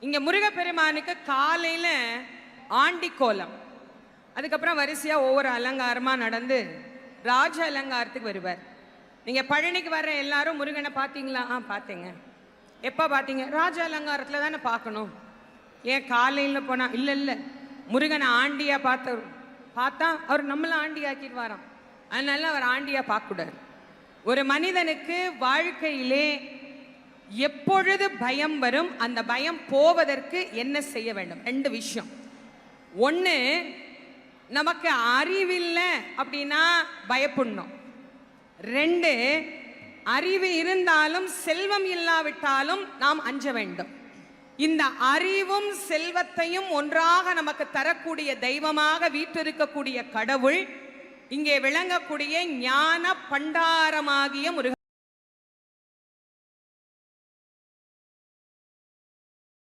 இங்க முருகப்பெருமானுக்கு காலையில ஆண்டி கோலம், அதுக்கப்புறம் வரிசையா ஒவ்வொரு அலங்காரமா நடந்து ராஜ அலங்காரத்துக்கு வருவார். நீங்க பழனிக்கு வர்ற எல்லாரும் முருகனை பார்த்தீங்களா? பார்த்தீங்க. எப்ப பார்த்தீங்க? ராஜ அலங்காரத்துல தானே பார்க்கணும். ஏன் காலையில போனா? இல்ல முருகனை ஆண்டியா பார்த்தா அவர் நம்மள ஆண்டி ஆக்கிடுவாராம். அதனால அவர் ஆண்டியா பார்க்க கூடாது. ஒரு மனிதனுக்கு வாழ்க்கையிலே எப்பொழுது பயம் வரும், அந்த பயம் போவதற்கு என்ன செய்ய வேண்டும்? 2 விஷயம். ஒன்று, நமக்கு அறிவில்லை அப்படின்னா பயப்படணும். 2, அறிவு இருந்தாலும் செல்வம் இல்லாவிட்டாலும் நாம் அஞ்ச வேண்டும். இந்த அறிவும் செல்வத்தையும் ஒன்றாக நமக்கு தரக்கூடிய தெய்வமாக வீற்றிருக்கக்கூடிய கடவுள், இங்கே விளங்கக்கூடிய ஞான பண்டாரமாகிய முருக